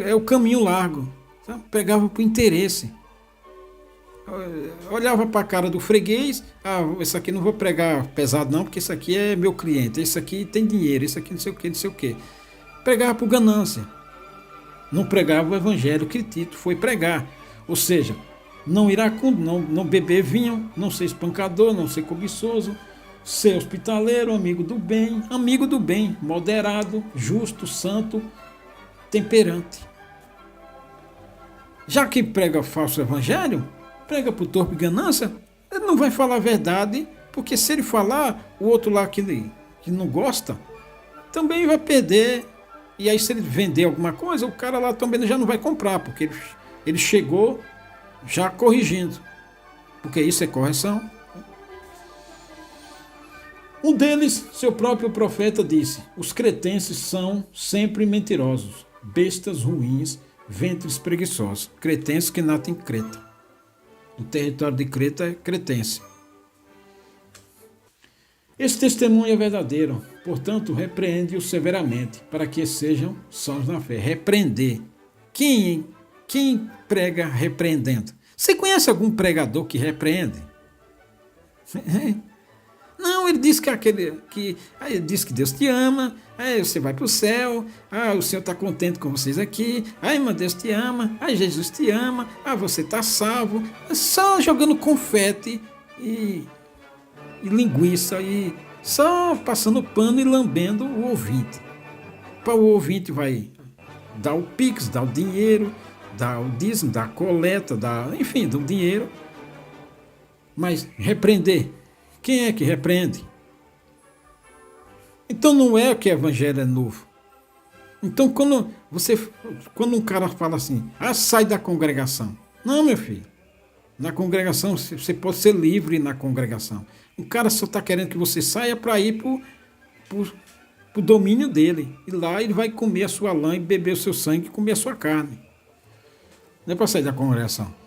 É o caminho largo, sabe? Pregava por interesse. Olhava para a cara do freguês, esse aqui não vou pregar pesado não, porque esse aqui é meu cliente, esse aqui tem dinheiro, esse aqui não sei o que, não sei o que. Pregava por ganância. Não pregava o evangelho que Tito foi pregar. Ou seja, não iracundo, não beber vinho, não ser espancador, não ser cobiçoso, ser hospitaleiro, amigo do bem, moderado, justo, santo, temperante. Já que prega falso evangelho, prega por torpe ganância, ele não vai falar a verdade, porque se ele falar, o outro lá que não gosta, também vai perder. E aí se ele vender alguma coisa, o cara lá também já não vai comprar, porque ele chegou já corrigindo, porque isso é correção. Um deles, seu próprio profeta, disse: os cretenses são sempre mentirosos, bestas ruins, ventres preguiçosos. Cretenses que nascem em Creta. O território de Creta é cretense. Esse testemunho é verdadeiro, portanto, repreende-o severamente, para que sejam sãos na fé. Repreender. Quem prega repreendendo? Você conhece algum pregador que repreende? Não, ele diz ele diz que Deus te ama, você vai para o céu, o Senhor está contente com vocês aqui, meu Deus te ama, Jesus te ama, você está salvo, só jogando confete e linguiça e só passando pano e lambendo o ouvinte. Para o ouvinte vai dar o pix, dar o dinheiro, dar o dízimo, dar a coleta, enfim, dar o dinheiro, mas repreender. Quem é que repreende? Então não é que o evangelho é novo. Então quando um cara fala assim, sai da congregação. Não, meu filho. Na congregação, você pode ser livre na congregação. O cara só está querendo que você saia para ir para o domínio dele. E lá ele vai comer a sua lã e beber o seu sangue e comer a sua carne. Não é para sair da congregação.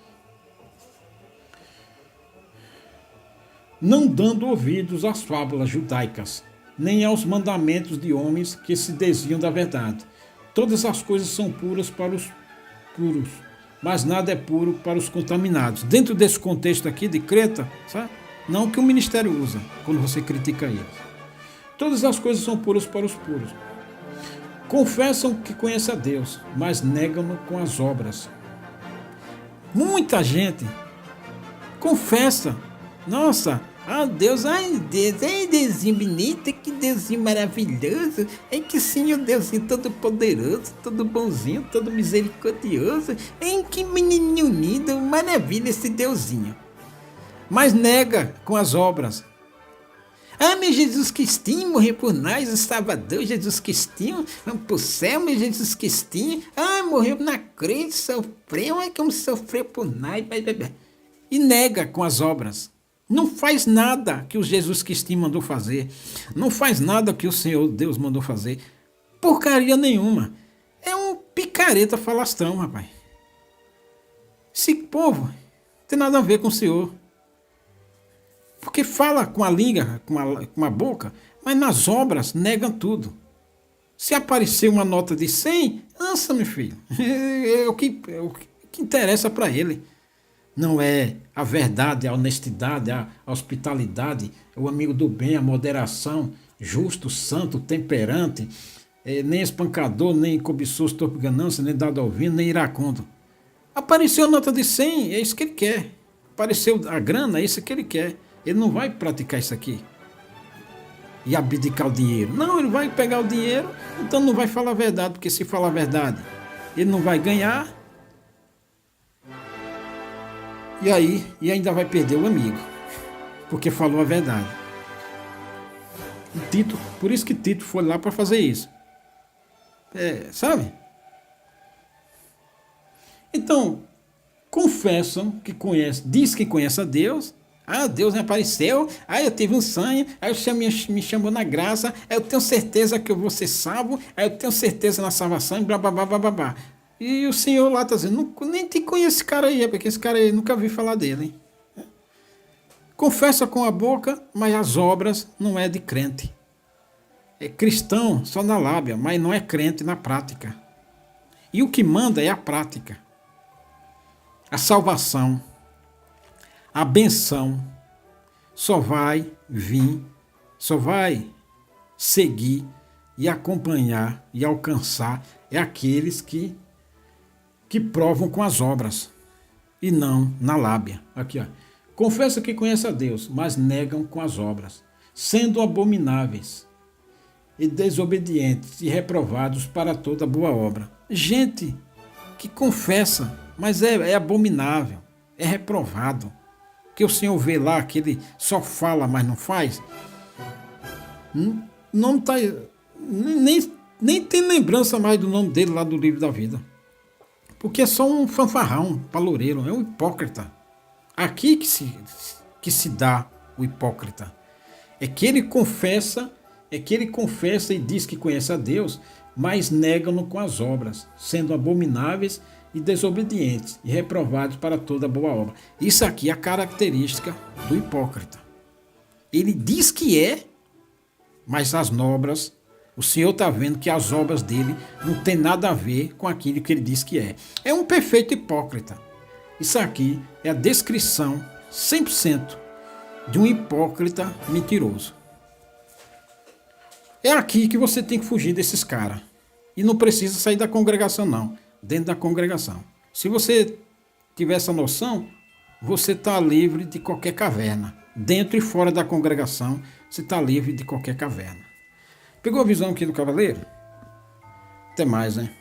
Não dando ouvidos às fábulas judaicas, nem aos mandamentos de homens que se desviam da verdade. Todas as coisas são puras para os puros, mas nada é puro para os contaminados. Dentro desse contexto aqui de Creta, sabe? Não o que o ministério usa, quando você critica eles. Todas as coisas são puras para os puros. Confessam que conhecem a Deus, mas negam-no com as obras. Muita gente confessa. Nossa, Deus, Deusinho bonito, que Deusinho maravilhoso, que Senhor Deusinho todo poderoso, todo bonzinho, todo misericordioso, que menininho lindo, maravilha esse Deusinho. Mas nega com as obras. Meu Jesus Cristinho morreu por nós, o Salvador Jesus Cristinho, vamos pro céu, meu Jesus Cristinho, morreu na cruz, sofreu, como sofreu por nós, e nega com as obras. Não faz nada que o Jesus Cristinho mandou fazer. Não faz nada que o Senhor Deus mandou fazer. Porcaria nenhuma. É um picareta falastrão, rapaz. Esse povo não tem nada a ver com o Senhor. Porque fala com a língua, com a boca, mas nas obras negam tudo. Se aparecer uma nota de 100, lança, meu filho. É o que interessa para ele. Não é a verdade, a honestidade, a hospitalidade, o amigo do bem, a moderação, justo, santo, temperante, nem espancador, nem cobiçoso, torpe ganância, nem dado ao vinho, nem iracundo. Apareceu a nota de 100, é isso que ele quer. Apareceu a grana, é isso que ele quer. Ele não vai praticar isso aqui e abdicar o dinheiro. Não, ele vai pegar o dinheiro, então não vai falar a verdade, porque se falar a verdade, ele não vai ganhar. E ainda vai perder o amigo, porque falou a verdade. Por isso que Tito foi lá para fazer isso. Sabe? Então, confessam que conhecem, diz que conhece a Deus. Deus me apareceu, eu tive um sonho, aí o Senhor me chamou na graça, eu tenho certeza que eu vou ser salvo, eu tenho certeza na salvação, e blá blá blá blá blá. E o Senhor lá está dizendo, nem te conheço esse cara aí, porque esse cara aí nunca vi falar dele. Hein? Confessa com a boca, mas as obras não é de crente. É cristão só na lábia, mas não é crente na prática. E o que manda é a prática. A salvação, a benção, só vai vir, só vai seguir e acompanhar e alcançar é aqueles que provam com as obras e não na lábia. Aqui, ó. Confessa que conhece a Deus, mas negam com as obras, sendo abomináveis e desobedientes e reprovados para toda boa obra. Gente que confessa, mas é abominável, é reprovado. Que o Senhor vê lá que ele só fala, mas não faz. Não tá, nem tem lembrança mais do nome dele lá do livro da vida. Porque é só um fanfarrão, um paloureiro, é um hipócrita. Aqui que se dá o hipócrita. É que ele confessa e diz que conhece a Deus, mas negam-no com as obras, sendo abomináveis e desobedientes e reprovados para toda boa obra. Isso aqui é a característica do hipócrita. Ele diz que é, mas as obras, o Senhor está vendo que as obras dele não tem nada a ver com aquilo que ele diz que é. É um perfeito hipócrita. Isso aqui é a descrição 100% de um hipócrita mentiroso. É aqui que você tem que fugir desses caras. E não precisa sair da congregação, não. Dentro da congregação. Se você tiver essa noção, você está livre de qualquer caverna. Dentro e fora da congregação, você está livre de qualquer caverna. Pegou a visão aqui do cavaleiro? Até mais, né?